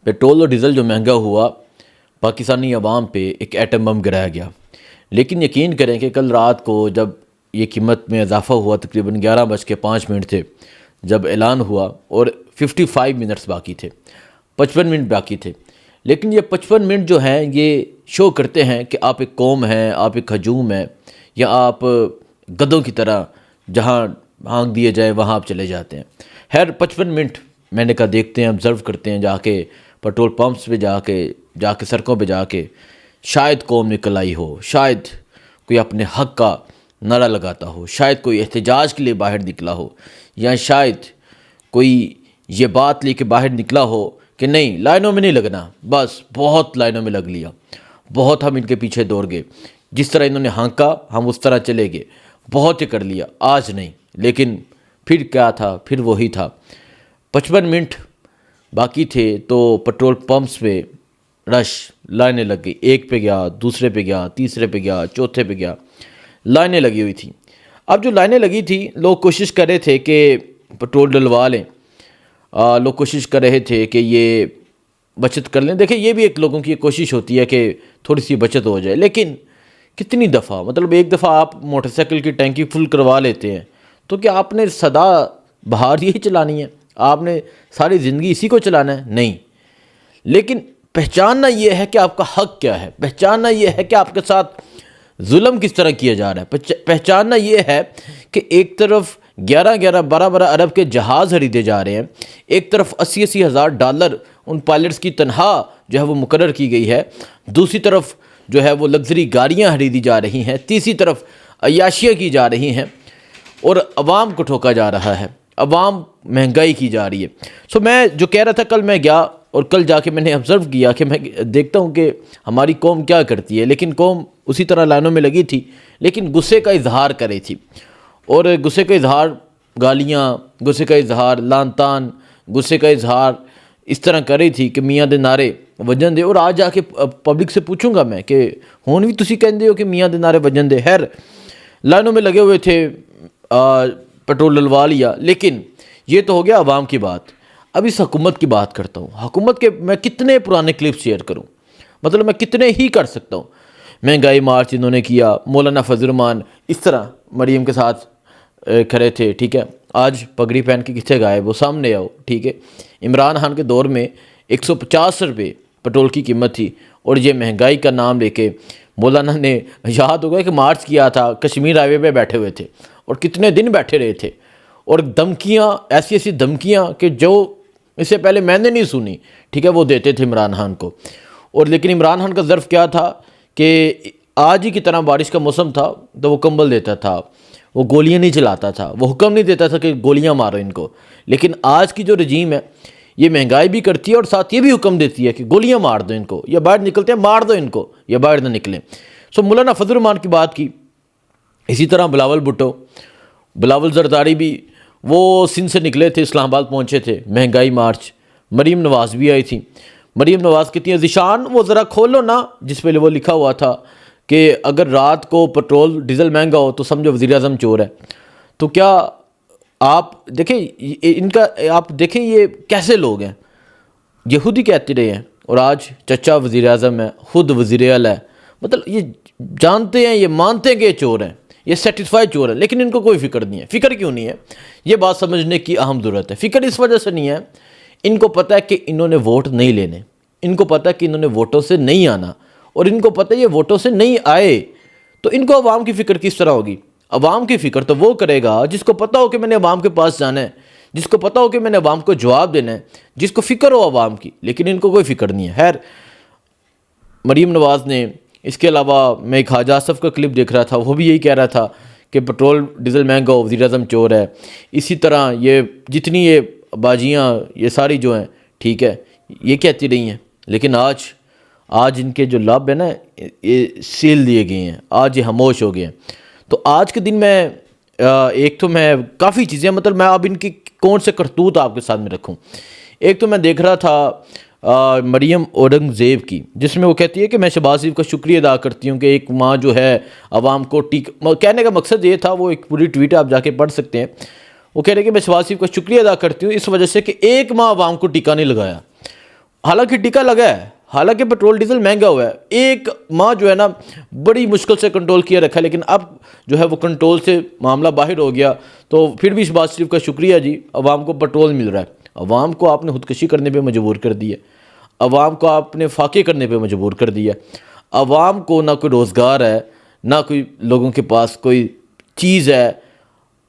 Petrol اور diesel جو مہنگا ہوا، پاکستانی عوام پہ ایک ایٹم بم گرایا گیا۔ لیکن یقین کریں کہ کل رات کو جب یہ قیمت میں اضافہ ہوا، تقریباً 11:05 تھے جب اعلان ہوا، اور 55 منٹس باقی تھے، 55 منٹ باقی تھے۔ لیکن یہ 55 منٹ جو ہیں یہ شو کرتے ہیں کہ آپ ایک قوم ہیں، آپ ایک ہجوم ہیں، یا آپ گدھوں کی طرح جہاں ہانک دیے جائیں وہاں آپ چلے جاتے ہیں۔ خیر 55 منٹ میں نے کہا دیکھتے ہیں، آبزرو کرتے ہیں، جا کے پیٹرول پمپس پہ جا کے سڑکوں پہ جا کے شاید قوم نکل آئی ہو، شاید کوئی اپنے حق کا نعرہ لگاتا ہو، شاید کوئی احتجاج کے لیے باہر نکلا ہو، یا شاید کوئی یہ بات لے کے باہر نکلا ہو کہ نہیں لائنوں میں نہیں لگنا، بس بہت لائنوں میں لگ لیا، بہت ہم ان کے پیچھے دوڑ گئے، جس طرح انہوں نے ہانکا ہم اس طرح چلے گئے، بہت ہی کر لیا، آج نہیں۔ لیکن پھر کیا تھا، پھر وہی تھا۔ 55 منٹ باقی تھے تو پیٹرول پمپس پہ رش، لائنیں لگ گئی، ایک پہ گیا، دوسرے پہ گیا، تیسرے پہ گیا، چوتھے پہ گیا، لائنیں لگی ہوئی تھیں۔ اب جو لائنیں لگی تھی، لوگ کوشش کر رہے تھے کہ پیٹرول ڈلوا لیں، لوگ کوشش کر رہے تھے کہ یہ بچت کر لیں۔ دیکھیں یہ بھی ایک لوگوں کی کوشش ہوتی ہے کہ تھوڑی سی بچت ہو جائے، لیکن کتنی دفعہ، مطلب ایک دفعہ آپ موٹر سائیکل کی ٹینکی فل کروا لیتے ہیں تو کیا آپ نے سدا بہار یہی چلانی ہے؟ آپ نے ساری زندگی اسی کو چلانا ہے؟ نہیں۔ لیکن پہچاننا یہ ہے کہ آپ کا حق کیا ہے، پہچاننا یہ ہے کہ آپ کے ساتھ ظلم کس طرح کیا جا رہا ہے، پہچاننا یہ ہے کہ ایک طرف 12 ارب کے جہاز خریدے جا رہے ہیں، ایک طرف 80 ہزار ڈالر ان پائلٹس کی تنخواہ جو ہے وہ مقرر کی گئی ہے، دوسری طرف جو ہے وہ لگژری گاڑیاں خریدی جا رہی ہیں، تیسری طرف عیاشیاں کی جا رہی ہیں، اور عوام کو ٹھوکا جا رہا ہے، عوام مہنگائی کی جا رہی ہے۔ سو میں جو کہہ رہا تھا، کل میں گیا اور کل جا کے میں نے آبزرو کیا کہ میں دیکھتا ہوں کہ ہماری قوم کیا کرتی ہے، لیکن قوم اسی طرح لائنوں میں لگی تھی، لیکن غصے کا اظہار کر رہی تھی، اور غصے کا اظہار گالیاں، غصے کا اظہار لان تان، غصے کا اظہار اس طرح کر رہی تھی کہ میاں دے نعرے وجن دے۔ اور آج جا کے پبلک سے پوچھوں گا میں کہ ہون بھی تسی کہندے ہو کہ میاں دے نعرے وجن دے؟ خیر لائنوں میں لگے ہوئے تھے، پیٹرول ڈلوا لیا، لیکن یہ تو ہو گیا عوام کی بات۔ اب اس حکومت کی بات کرتا ہوں۔ حکومت کے میں کتنے پرانے کلپ شیئر کروں، مطلب میں کتنے ہی کر سکتا ہوں۔ مہنگائی مارچ انہوں نے کیا، مولانا فضل الرحمان اس طرح مریم کے ساتھ کھڑے تھے، ٹھیک ہے، آج پگڑی پہن کے کتنے گئے وہ سامنے آؤ، ٹھیک ہے۔ عمران خان کے دور میں 150 روپے پیٹرول کی قیمت تھی، اور یہ مہنگائی کا نام لے کے مولانا نے، یاد ہوگا کہ مارچ کیا تھا، کشمیر ہائی وے پہ بیٹھے ہوئے تھے، اور کتنے دن بیٹھے رہے تھے، اور دھمکیاں، ایسی دھمکیاں کہ جو اس سے پہلے میں نے نہیں سنی، ٹھیک ہے، وہ دیتے تھے عمران خان کو۔ اور لیکن عمران خان کا ظرف کیا تھا کہ آج ہی کی طرح بارش کا موسم تھا تو وہ کمبل دیتا تھا، وہ گولیاں نہیں چلاتا تھا، وہ حکم نہیں دیتا تھا کہ گولیاں مارو ان کو۔ لیکن آج کی جو رجیم ہے یہ مہنگائی بھی کرتی ہے، اور ساتھ یہ بھی حکم دیتی ہے کہ گولیاں مار دو ان کو، یا باہر نکلتے ہیں مار دو ان کو، یا باہر نہ نکلیں۔ سو مولانا فضل الرحمان کی بات کی، اسی طرح بلاول بھٹو، بلاول زرداری بھی، وہ سندھ سے نکلے تھے، اسلام آباد پہنچے تھے، مہنگائی مارچ۔ مریم نواز بھی آئی تھی، مریم نواز کہتی ہیں ذیشان وہ ذرا کھولو نا، جس پہ وہ لکھا ہوا تھا کہ اگر رات کو پیٹرول ڈیزل مہنگا ہو تو سمجھو وزیر اعظم چور ہے۔ تو کیا آپ دیکھیں ان کا، آپ دیکھیں یہ کیسے لوگ ہیں، یہ خود ہی کہتے رہے ہیں، اور آج چچا وزیر اعظم ہے، خود وزیر اعلیٰ ہے، مطلب یہ جانتے ہیں، یہ مانتے ہیں کہ یہ چور ہیں، یہ سیٹسفائی چور ہے، لیکن ان کو کوئی فکر نہیں ہے۔ فکر کیوں نہیں ہے؟ یہ بات سمجھنے کی اہم ضرورت ہے۔ فکر اس وجہ سے نہیں ہے، ان کو پتہ ہے کہ انہوں نے ووٹ نہیں لینے، ان کو پتہ ہے کہ انہوں نے ووٹوں سے نہیں آنا، اور ان کو پتہ ہے یہ ووٹوں سے نہیں آئے تو ان کو عوام کی فکر کس طرح ہوگی؟ عوام کی فکر تو وہ کرے گا جس کو پتہ ہو کہ میں نے عوام کے پاس جانا ہے، جس کو پتہ ہو کہ میں نے عوام کو جواب دینا ہے، جس کو فکر ہو عوام کی، لیکن ان کو کوئی فکر نہیں ہے۔ خیر مریم نواز نے، اس کے علاوہ میں ایک حاجہ آصف کا کلپ دیکھ رہا تھا، وہ بھی یہی کہہ رہا تھا کہ پیٹرول ڈیزل مہنگا ہو وزیر اعظم چور ہے۔ اسی طرح یہ جتنی یہ باجیاں یہ ساری جو ہیں، ٹھیک ہے، یہ کہتی رہی ہیں، لیکن آج ان کے جو لب ہیں نا یہ سیل دیے گئے ہیں، آج یہ خاموش ہو گئے ہیں۔ تو آج کے دن میں ایک تو میں کافی چیزیں، مطلب میں اب ان کی کون سے کرتوت آپ کے سامنے رکھوں۔ ایک تو میں دیکھ رہا تھا مریم اورنگزیب کی، جس میں وہ کہتی ہے کہ میں شہباز شریف کا شکریہ ادا کرتی ہوں کہ ایک ماں جو ہے عوام کو کہنے کا مقصد یہ تھا، وہ ایک پوری ٹویٹ آپ جا کے پڑھ سکتے ہیں، وہ کہہ رہے کہ میں شہباز شریف کا شکریہ ادا کرتی ہوں اس وجہ سے کہ ایک ماہ عوام کو ٹیکہ نہیں لگایا۔ حالانکہ ٹکا لگا ہے، حالانکہ پیٹرول ڈیزل مہنگا ہوا ہے، ایک ماہ جو ہے نا بڑی مشکل سے کنٹرول کیا رکھا ہے، لیکن اب جو ہے وہ کنٹرول سے معاملہ باہر ہو گیا. تو پھر بھی شہباز شریف کا شکریہ جی، عوام کو پیٹرول مل رہا ہے. عوام کو آپ نے خودکشی کرنے پہ مجبور کر دیا، عوام کو آپ نے فاقے کرنے پہ مجبور کر دیا. عوام کو نہ کوئی روزگار ہے، نہ کوئی لوگوں کے پاس کوئی چیز ہے.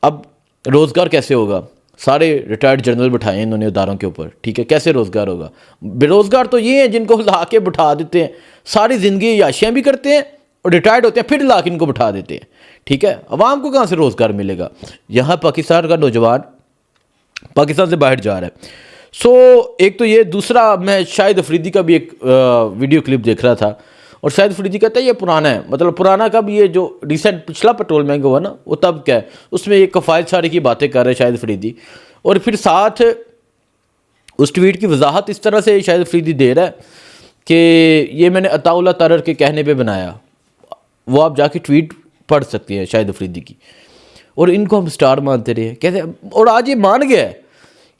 اب روزگار کیسے ہوگا؟ سارے ریٹائرڈ جنرل بٹھائے ہیں انہوں نے اداروں کے اوپر، ٹھیک ہے، کیسے روزگار ہوگا؟ بے روزگار تو یہ ہیں جن کو لا کے بٹھا دیتے ہیں، ساری زندگی عیاشیاں بھی کرتے ہیں اور ریٹائرڈ ہوتے ہیں، پھر لا کے ان کو بٹھا دیتے ہیں، ٹھیک ہے. عوام کو کہاں سے روزگار ملے گا؟ یہاں پاکستان کا نوجوان پاکستان سے باہر جا رہا ہے. ایک تو یہ، دوسرا میں شاہد افریدی کا بھی ایک ویڈیو کلپ دیکھ رہا تھا، اور شاہد افریدی کہتا ہے یہ پرانا ہے، مطلب پرانا کب؟ یہ جو ریسنٹ پچھلا پیٹرول مہنگا ہوا نا وہ تب کیا ہے، اس میں یہ کفایل ساری کی باتیں کر رہے شاہد افریدی. اور پھر ساتھ اس ٹویٹ کی وضاحت اس طرح سے شاہد افریدی دے رہا ہے کہ یہ میں نے عطا اللہ تارڑ کے کہنے پہ بنایا. وہ آپ جا کے ٹویٹ پڑھ سکتے ہیں شاہد افریدی کی. اور ان کو ہم سٹار مانتے رہے کیسے، اور آج یہ مان گیا ہے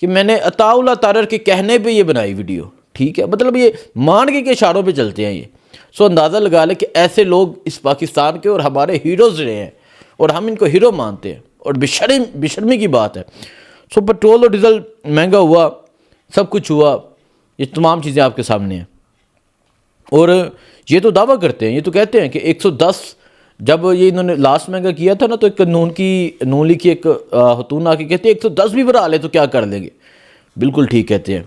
کہ میں نے عطا اللہ تارڑ کے کہنے پہ یہ بنائی ویڈیو، ٹھیک ہے. مطلب یہ مان کے اشاروں پہ چلتے ہیں یہ. اندازہ لگا لیں کہ ایسے لوگ اس پاکستان کے اور ہمارے ہیروز رہے ہیں، اور ہم ان کو ہیرو مانتے ہیں، اور بشرمی کی بات ہے. پیٹرول اور ڈیزل مہنگا ہوا، سب کچھ ہوا، یہ تمام چیزیں آپ کے سامنے ہیں. اور یہ تو دعویٰ کرتے ہیں، یہ تو کہتے ہیں کہ 110، جب یہ انہوں نے لاسٹ مہنگا کیا تھا نا، تو ایک نون لیگ کی ایک خاتون آ کے کہتے ہیں 110 بھی بڑھا لیں تو کیا کر لیں گے. بالکل ٹھیک کہتے ہیں،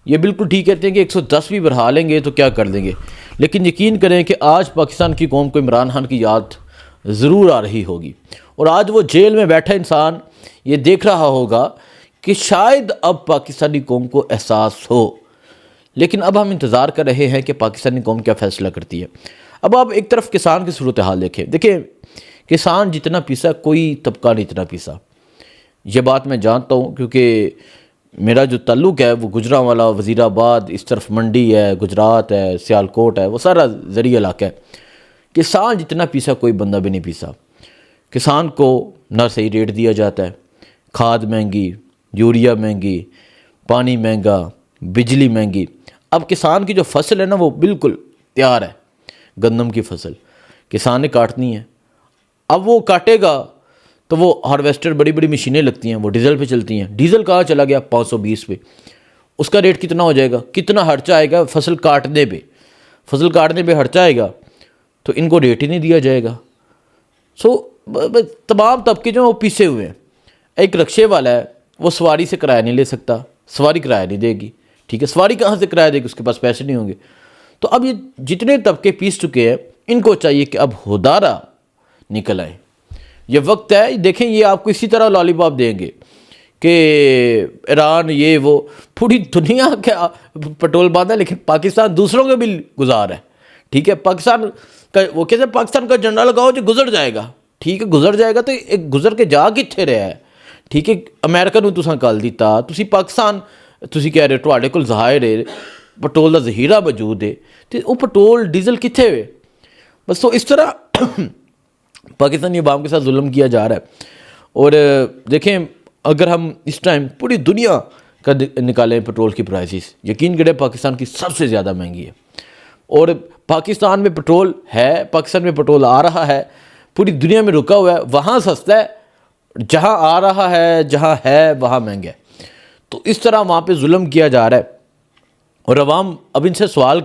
یہ بالکل ٹھیک کہتے ہیں کہ 110 بھی بڑھا لیں گے تو کیا کر لیں گے. لیکن یقین کریں کہ آج پاکستان کی قوم کو عمران خان کی یاد ضرور آ رہی ہوگی، اور آج وہ جیل میں بیٹھا انسان یہ دیکھ رہا ہوگا کہ شاید اب پاکستانی قوم کو احساس ہو. لیکن اب ہم انتظار کر رہے ہیں کہ پاکستانی قوم کیا فیصلہ کرتی ہے. اب آپ ایک طرف کسان کی صورتحال دیکھیں، کسان جتنا پیسا کوئی طبقہ نہیں اتنا پیسا. یہ بات میں جانتا ہوں کیونکہ میرا جو تعلق ہے وہ گجرانوالا، وزیر آباد، اس طرف منڈی ہے، گجرات ہے، سیالکوٹ ہے، وہ سارا ذریعہ علاقہ ہے. کسان جتنا پیسا کوئی بندہ بھی نہیں پیسا. کسان کو نہ صحیح ریٹ دیا جاتا ہے، کھاد مہنگی، یوریا مہنگی، پانی مہنگا، بجلی مہنگی. اب کسان کی جو فصل ہے نا وہ بالکل تیار ہے، گندم کی فصل کسان نے کاٹنی ہے. اب وہ کاٹے گا تو وہ ہارویسٹر، بڑی بڑی مشینیں لگتی ہیں، وہ ڈیزل پہ چلتی ہیں. ڈیزل کہاں چلا گیا؟ 520 پہ. اس کا ریٹ کتنا ہو جائے گا؟ کتنا خرچہ آئے گا فصل کاٹنے پہ؟ فصل کاٹنے پہ خرچہ آئے گا تو ان کو ریٹ ہی نہیں دیا جائے گا. تمام طبقے جو ہیں وہ پیسے ہوئے ہیں. ایک رکشے والا ہے، وہ سواری سے کرایہ نہیں لے سکتا، سواری کرایہ نہیں دے گی، ٹھیک ہے. سواری کہاں سے کرایہ دے گی؟ اس کے پاس پیسے نہیں ہوں گے. تو اب یہ جتنے طبقے پیس چکے ہیں ان کو چاہیے کہ اب ہودارا نکل آئے. یہ وقت ہے. دیکھیں یہ آپ کو اسی طرح لالی پاپ دیں گے کہ ایران یہ وہ، پوری دنیا کا پٹرول باندھا ہے لیکن پاکستان دوسروں کے بھی گزار ہے، ٹھیک ہے. پاکستان کا وہ کہتے ہیں پاکستان کا جھنڈا لگاؤ جو گزر جائے گا، ٹھیک ہے. گزر جائے گا تو ایک گزر کے جا کتنے رہا ہے، ٹھیک ہے. امریکہ نوں تساں کل دیتا، تسی پاکستان تسی کہہ رہے تواڈے کول ظاہر ہے پٹرول دا ذخیرہ موجود ہے، تو وہ پٹرول ڈیزل کتنے ہوئے؟ بس تو اس طرح پاکستانی عوام کے ساتھ ظلم کیا جا رہا ہے. اور دیکھیں اگر ہم اس ٹائم پوری دنیا کا نکالیں پٹرول کی پرائسز، یقین کریں پاکستان کی سب سے زیادہ مہنگی ہے. اور پاکستان میں پٹرول ہے، پاکستان میں پٹرول آ رہا ہے، پوری دنیا میں رکا ہوا ہے. وہاں سستا ہے، جہاں آ رہا ہے جہاں ہے وہاں مہنگا ہے. تو اس طرح وہاں پہ ظلم کیا جا رہا ہے. اور عوام اب ان سے سوال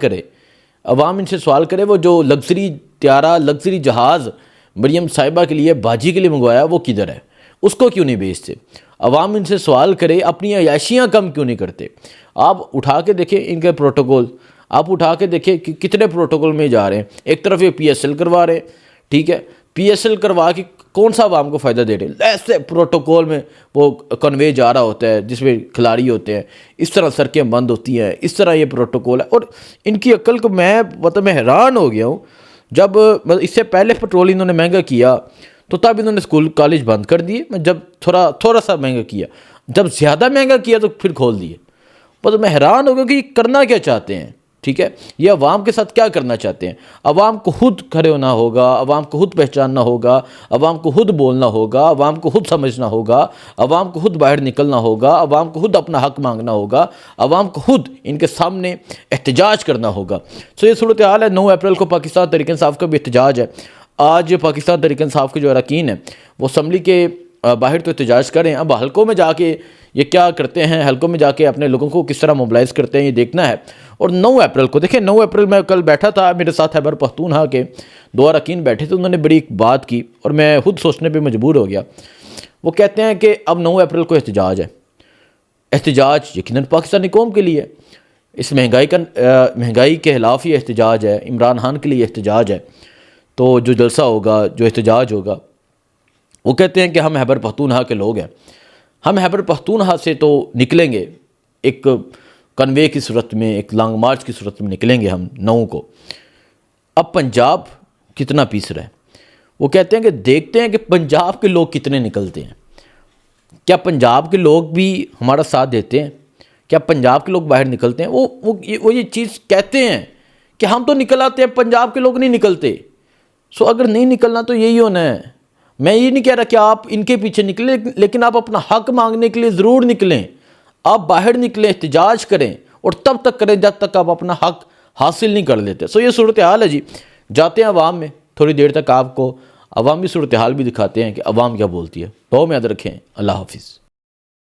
کرے، وہ جو لگژری طیارہ، لگژری جہاز مریم صاحبہ کے لیے، باجی کے لیے منگوایا وہ کدھر ہے؟ اس کو کیوں نہیں بیچتے؟ عوام ان سے سوال کرے، اپنی عیاشیاں کم کیوں نہیں کرتے؟ آپ اٹھا کے دیکھیں ان کے پروٹوکول، آپ اٹھا کے دیکھیں کہ کتنے پروٹوکول میں جا رہے ہیں. ایک طرف یہ PSL کروا رہے ہیں، ٹھیک ہے. PSL کروا کے کون سا عوام کو فائدہ دے رہے ہیں؟ ایسے پروٹوکول میں وہ کنوے جا رہا ہوتا ہے جس میں کھلاڑی ہوتے ہیں، اس طرح سڑکیں بند ہوتی ہیں، اس طرح یہ پروٹوکول ہے. اور ان کی عقل کو میں حیران ہو گیا ہوں. جب اس سے پہلے پٹرول انہوں نے مہنگا کیا تو تب انہوں نے اسکول کالج بند کر دیے. جب تھوڑا سا مہنگا کیا، جب زیادہ مہنگا کیا تو پھر کھول دیے. میں حیران ہو گیا کہ یہ کرنا کیا چاہتے ہیں. ٹھیک ہے، یہ عوام کے ساتھ کیا کرنا چاہتے ہیں؟ عوام کو خود کھڑے ہونا ہوگا، عوام کو خود پہچاننا ہوگا، عوام کو خود بولنا ہوگا، عوام کو خود سمجھنا ہوگا، عوام کو خود باہر نکلنا ہوگا، عوام کو خود اپنا حق مانگنا ہوگا، عوام کو خود ان کے سامنے احتجاج کرنا ہوگا۔ سو یہ صورتحال ہے۔ 9 اپریل کو پاکستان تحریک انصاف کا بھی احتجاج ہے۔ آج پاکستان تحریک انصاف کے جو اراکین ہیں وہ اسمبلی کے باہر تو احتجاج کریں، اب حلقوں میں جا کے یہ کیا کرتے ہیں، حلقوں میں جا کے اپنے لوگوں کو کس طرح موبلائز کرتے ہیں، یہ دیکھنا ہے۔ اور 9 اپریل کو دیکھیں، 9 اپریل میں کل بیٹھا تھا، میرے ساتھ خیبر پختونخوا کے 2 اراکین بیٹھے تھے، انہوں نے بڑی ایک بات کی اور میں خود سوچنے پہ مجبور ہو گیا۔ وہ کہتے ہیں کہ اب 9 اپریل کو احتجاج ہے، احتجاج یقیناً پاکستانی قوم کے لیے، اس مہنگائی کے خلاف یہ احتجاج ہے، عمران خان کے لیے احتجاج ہے۔ تو جو جلسہ ہوگا، جو احتجاج ہوگا، وہ کہتے ہیں کہ ہم خیبر پختونخوا کے لوگ ہیں، ہم خیبر پختونخوا سے تو نکلیں گے، ایک کنوے کی صورت میں، ایک لانگ مارچ کی صورت میں نکلیں گے ہم 9 کو۔ اب پنجاب کتنا پیس رہا ہے، وہ کہتے ہیں کہ دیکھتے ہیں کہ پنجاب کے لوگ کتنے نکلتے ہیں، کیا پنجاب کے لوگ بھی ہمارا ساتھ دیتے ہیں، کیا پنجاب کے لوگ باہر نکلتے ہیں۔ وہ یہ چیز کہتے ہیں کہ ہم تو نکل آتے ہیں، پنجاب کے لوگ نہیں نکلتے۔ سو اگر نہیں نکلنا تو یہی ہونا ہے۔ میں یہ نہیں کہہ رہا کہ آپ ان کے پیچھے نکلیں، لیکن آپ اپنا حق مانگنے کے لیے ضرور نکلیں، آپ باہر نکلیں، احتجاج کریں، اور تب تک کریں جب تک آپ اپنا حق حاصل نہیں کر لیتے۔ سو یہ صورتحال ہے جی۔ جاتے ہیں عوام میں، تھوڑی دیر تک آپ کو عوامی صورتحال بھی دکھاتے ہیں کہ عوام کیا بولتی ہے۔ دعا میں یاد رکھیں۔ اللہ حافظ۔